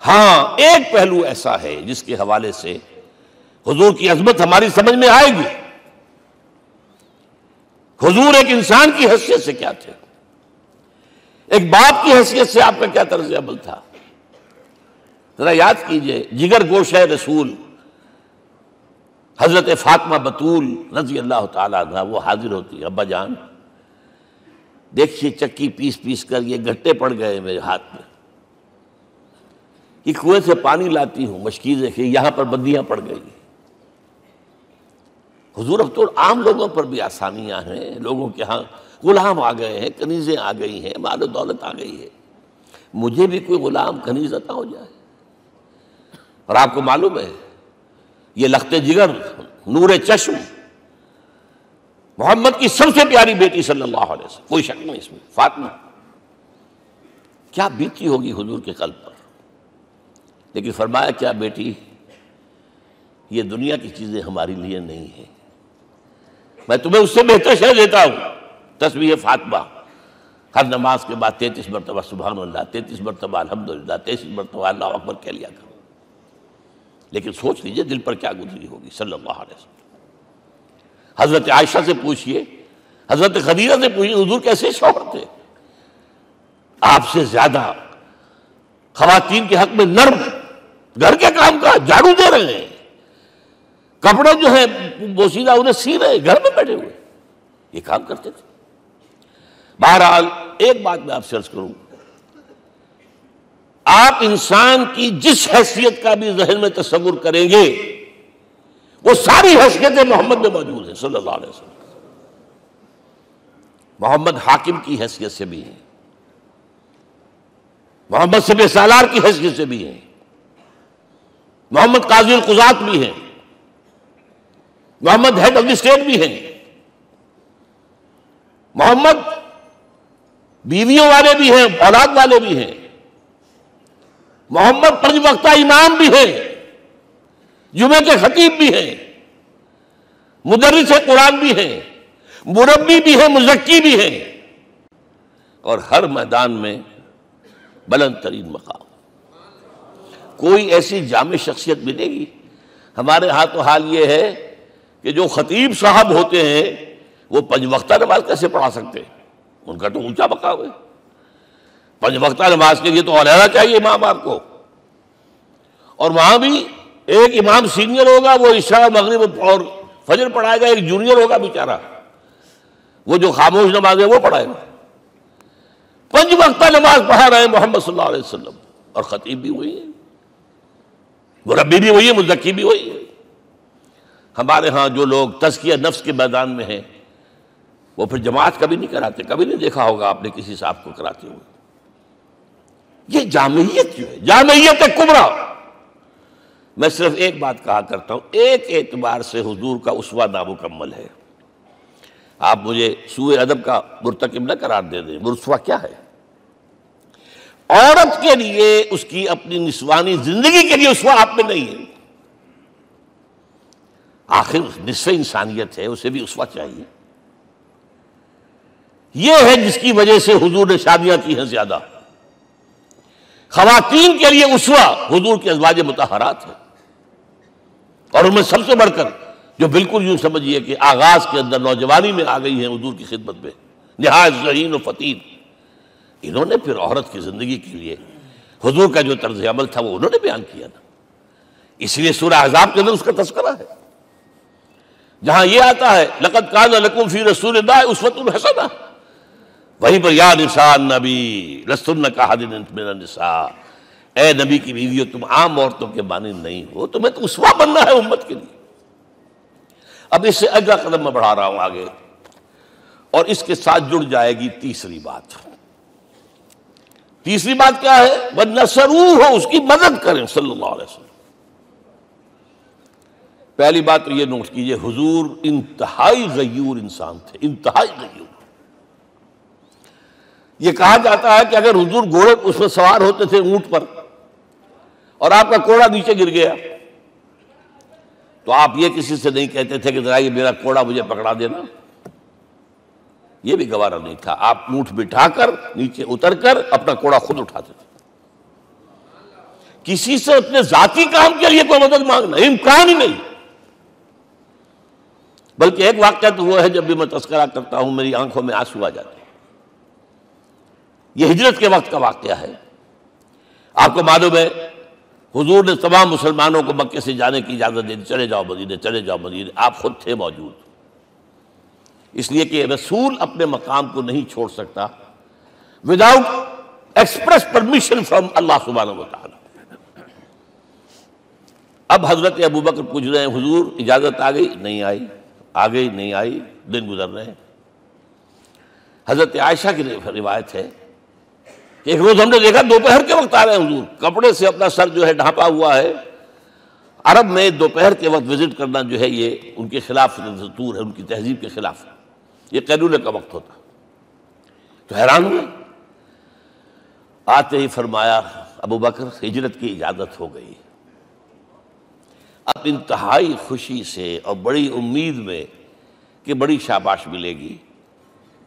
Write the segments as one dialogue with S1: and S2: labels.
S1: ہاں ایک پہلو ایسا ہے جس کے حوالے سے حضور کی عظمت ہماری سمجھ میں آئے گی. حضور ایک انسان کی حیثیت سے کیا تھے, ایک باپ کی حیثیت سے آپ کا کیا طرز عمل تھا. ذرا یاد کیجئے, جگر گوشہ رسول حضرت فاطمہ بطول رضی اللہ تعالیٰ عنہ وہ حاضر ہوتی, ابا جان دیکھیے چکی پیس پیس کر یہ گھٹے پڑ گئے میرے ہاتھ میں, یہ کنویں سے پانی لاتی ہوں, مشکیزیں کہ یہاں پر بندیاں پڑ گئی. حضور اب تو عام لوگوں پر بھی آسانیاں ہیں, لوگوں کے ہاں غلام آ گئے ہیں, کنیزیں آ گئی ہیں, مال و دولت آ گئی ہے, مجھے بھی کوئی غلام کنیز عطا ہو جائے. اور آپ کو معلوم ہے یہ لخت جگر نور چشم محمد کی سب سے پیاری بیٹی صلی اللہ علیہ وسلم, کوئی شک نہیں اس میں, فاطمہ کیا بیتی ہوگی حضور کے قلب پر. لیکن فرمایا کیا بیٹی, یہ دنیا کی چیزیں ہمارے لیے نہیں ہیں, میں تمہیں اس سے بہتر شے دیتا ہوں. تسبیح فاطمہ ہر نماز کے بعد 33 مرتبہ سبحان اللہ, 33 مرتبہ الحمدللہ, 33 مرتبہ اللہ اکبر کہہ لیا کرو. لیکن سوچ لیجئے دل پر کیا گزری ہوگی صلی اللہ علیہ وسلم. حضرت عائشہ سے پوچھئے, حضرت خدیجہ سے پوچھئے حضور کیسے شوہر تھے, آپ سے زیادہ خواتین کے حق میں نرم, گھر کے کام کا جھاڑو دے رہے ہیں, کپڑے جو ہیں بوسیدہ انہیں سی رہے, گھر میں بیٹھے ہوئے یہ کام کرتے تھے. بہرحال ایک بات میں آپ سے عرض کروں, آپ انسان کی جس حیثیت کا بھی ذہن میں تصور کریں گے وہ ساری حیثیتیں محمد میں موجود ہیں صلی اللہ علیہ وسلم. محمد حاکم کی حیثیت سے بھی ہیں, محمد سپہ سالار کی حیثیت سے بھی ہیں, محمد قاضی القضات بھی ہیں, محمد ہیڈ آف دی اسٹیٹ بھی ہیں, محمد بیویوں والے بھی ہیں, اولاد والے بھی ہیں, محمد 5 وقتہ امام بھی ہیں, جمعے کے خطیب بھی ہیں, مدرس قرآن بھی ہیں, مربی بھی ہیں, مزکی بھی ہیں, اور ہر میدان میں بلند ترین مقام. کوئی ایسی جامع شخصیت ملے گی؟ ہمارے ہاں تو حال یہ ہے کہ جو خطیب صاحب ہوتے ہیں وہ 5 وقتہ نماز کیسے پڑھا سکتے ہیں, ان کا تو اونچا مقام ہے. 5 وقتہ نماز کے لیے تو علیحدہ چاہیے امام آپ کو, اور وہاں بھی ایک امام سینئر ہوگا وہ عشاء مغرب اور فجر پڑھائے گا, ایک جونیئر ہوگا بیچارہ وہ جو خاموش نماز ہے وہ پڑھائے گا. 5 وقتہ نماز پڑھا رہے ہیں محمد صلی اللہ علیہ وسلم, اور خطیب بھی وہی ہے, مربی بھی وہی ہے, مزکی بھی وہی ہے. ہمارے ہاں جو لوگ تزکیہ نفس کے میدان میں ہیں وہ پھر جماعت کبھی نہیں کراتے, کبھی نہیں دیکھا ہوگا آپ نے کسی صاحب کو کراتے ہوئے. یہ جامعیت جو ہے, جامعیت کبریٰ. میں صرف ایک بات کہا کرتا ہوں, ایک اعتبار سے حضور کا اسوہ نامکمل ہے. آپ مجھے سوء ادب کا مرتکب نہ قرار دے دیں, اسوہ کیا ہے؟ عورت کے لیے اس کی اپنی نسوانی زندگی کے لیے اسوہ آپ میں نہیں ہے. آخر نصف انسانیت ہے, اسے بھی اسوہ چاہیے. یہ ہے جس کی وجہ سے حضور نے شادیاں کی ہیں زیادہ. خواتین کے لیے اسوہ حضور کے ازواج مطہرات ہیں, اور ان میں سب سے بڑھ کر جو بالکل یوں سمجھیے کہ آغاز کے اندر نوجوانی میں آ گئی ہیں حضور کی خدمت میں, نہایت ذہین و فطین. انہوں نے پھر عورت کی زندگی کے لیے حضور کا جو طرز عمل تھا وہ انہوں نے بیان کیا نا. اس لیے سورہ احزاب کے اندر اس کا تذکرہ ہے, جہاں یہ آتا ہے لقد کان لکم فی رسول اللہ اسوۃ حسنہ, وہیں پر یا نساء النبی لستن کاحد من النساء, اے نبی کی بیویوں تم عام عورتوں کے مانند نہیں ہو, تمہیں تو اسوہ بننا ہے امت کے لیے. اب اس سے اگلا قدم میں بڑھا رہا ہوں آگے, اور اس کے ساتھ جڑ جائے گی تیسری بات. تیسری بات کیا ہے؟ وَنَصَرُوهُ, اس کی مدد کریں صلی اللہ علیہ وسلم. پہلی بات تو یہ نوٹ کیجئے, حضور انتہائی غیور انسان تھے, انتہائی غیور. یہ کہا جاتا ہے کہ اگر حضور گھوڑے اس میں سوار ہوتے تھے اونٹ پر, اور آپ کا کوڑا نیچے گر گیا, تو آپ یہ کسی سے نہیں کہتے تھے کہ ذرا یہ میرا کوڑا مجھے پکڑا دینا, یہ بھی گوارا نہیں تھا. آپ اونٹ بٹھا کر نیچے اتر کر اپنا کوڑا خود اٹھاتے تھے. کسی سے اپنے ذاتی کام کے لیے کوئی مدد مانگنا امکان ہی نہیں. بلکہ ایک واقعہ تو وہ ہے جب بھی میں تذکرہ کرتا ہوں میری آنکھوں میں آنسو آ جاتے ہیں. یہ ہجرت کے وقت کا واقعہ ہے. آپ کو معلوم ہے حضور نے تمام مسلمانوں کو مکے سے جانے کی اجازت دے دی، چلے جاؤ مدینے، چلے جاؤ مدینے. آپ خود تھے موجود، اس لیے کہ رسول اپنے مقام کو نہیں چھوڑ سکتا وداؤٹ ایکسپریس پرمیشن فرام اللہ سبحانہ و تعالی. اب حضرت ابوبکر پوچھ رہے ہیں حضور اجازت آ گئی؟ نہیں آئی. آ گئی؟ نہیں آئی. دن گزر رہے ہیں. حضرت عائشہ کی روایت ہے کہ ایک روز ہم نے دیکھا دوپہر کے وقت آ رہے ہیں حضور، کپڑے سے اپنا سر جو ہے ڈھانپا ہوا ہے. عرب میں دوپہر کے وقت وزٹ کرنا جو ہے یہ ان کے خلاف دستور ہے، ان کی تہذیب کے خلاف ہے. یہ قیلولے کا وقت ہوتا. تو حیران ہوئے. آتے ہی فرمایا ابوبکر ہجرت کی اجازت ہو گئی. اب انتہائی خوشی سے اور بڑی امید میں کہ بڑی شاباش ملے گی،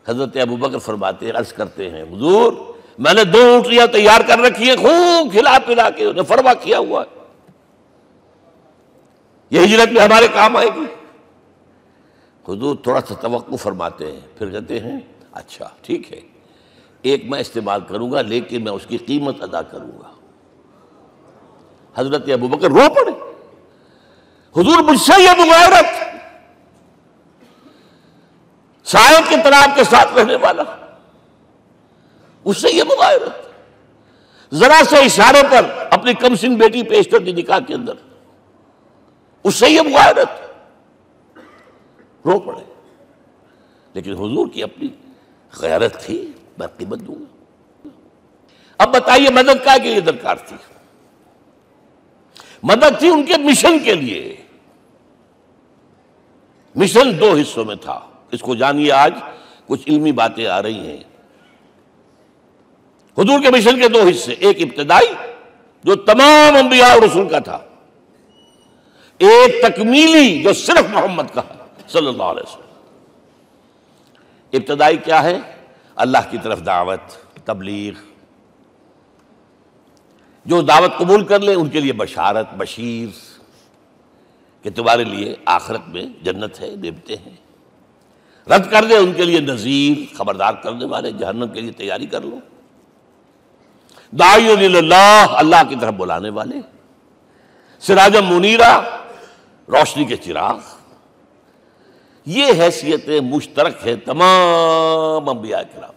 S1: حضرت ابوبکر فرماتے ہیں، عرض کرتے ہیں حضور میں نے 2 اونٹیاں تیار کر رکھی ہیں، خوب کھلا پلا کے انہیں فرما کیا ہوا ہے، یہ ہجرت میں ہمارے کام آئے گی. حضور تھوڑا سا توقع فرماتے ہیں، پھر کہتے ہیں اچھا ٹھیک ہے، ایک میں استعمال کروں گا لیکن میں اس کی قیمت ادا کروں گا. حضرت ابوبکر رو پڑے. حضور مجھ سے یہ مغایرت، سائے کے تناب کے ساتھ رہنے والا، اس سے یہ مغایرت، ذرا سے اشارے پر اپنی کم سن بیٹی پیش کر دی نکاح کے اندر، اس سے یہ مغایرت. رو پڑے. لیکن حضور کی اپنی غیرت تھی، میں قیمت دوں گا. اب بتائیے مدد کا کے لیے درکار تھی؟ مدد تھی ان کے مشن کے لیے. مشن 2 حصوں میں تھا. اس کو جانیے، آج کچھ علمی باتیں آ رہی ہیں. حضور کے مشن کے 2 حصے، ایک ابتدائی جو تمام انبیاء اور رسول کا تھا، ایک تکمیلی جو صرف محمد کا صلی اللہ علیہ وسلم. ابتدائی کیا ہے؟ اللہ کی طرف دعوت، تبلیغ. جو دعوت قبول کر لیں ان کے لیے بشارت، بشیر کہ تمہارے لیے آخرت میں جنت ہے، نعمتیں ہیں. رد کر دیں ان کے لیے نذیر، خبردار کرنے والے، جہنم کے لیے تیاری کر لو. داعی اللہ، اللہ کی طرف بلانے والے. سراجا منیرا، روشنی کے چراغ. یہ حیثیتیں مشترک ہیں تمام انبیاء کرام.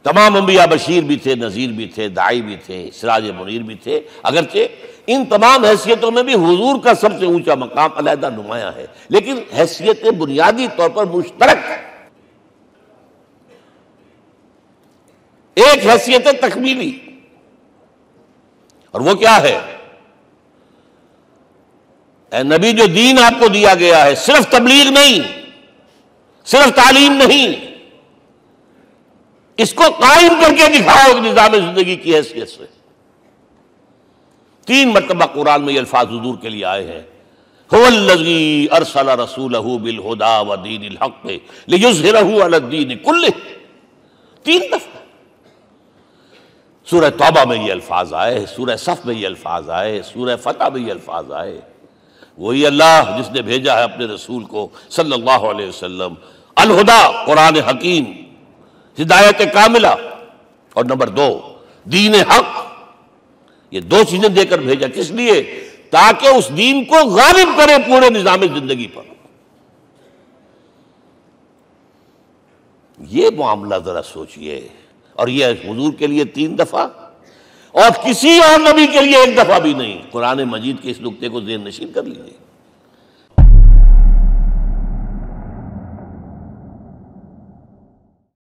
S1: تمام انبیاء بشیر بھی تھے، نذیر بھی تھے، داعی بھی تھے، سراج منیر بھی تھے. اگرچہ ان تمام حیثیتوں میں بھی حضور کا سب سے اونچا مقام علیحدہ نمایاں ہے، لیکن حیثیتیں بنیادی طور پر مشترک. ایک حیثیت تکمیلی، اور وہ کیا ہے؟ اے نبی جو دین آپ کو دیا گیا ہے صرف تبلیغ نہیں، صرف تعلیم نہیں، اس کو قائم کر کے دکھاؤ ایک نظام زندگی کی حیثیت سے. 3 مرتبہ قرآن میں یہ الفاظ حضور کے لیے آئے ہیں، هو الذی ارسل رسولہ بالہدی ودین الحق لیظہرہ علی الدین کلہ. 3 دفعہ سورہ توبہ میں یہ الفاظ آئے، سورہ صف میں یہ الفاظ آئے، سورہ فتح میں یہ الفاظ آئے. وہی اللہ جس نے بھیجا ہے اپنے رسول کو صلی اللہ علیہ وسلم، الہدا قرآن حکیم، ہدایت کاملہ، اور نمبر 2 دین حق. یہ 2 چیزیں دے کر بھیجا. کس لیے؟ تاکہ اس دین کو غالب کرے پورے نظام زندگی پر. یہ معاملہ ذرا سوچئے. اور یہ حضور کے لیے 3 دفعہ، اور کسی اور نبی کے لیے 1 دفعہ بھی نہیں. قرآن مجید کے اس نقطے کو ذہن نشین کر لیجیے.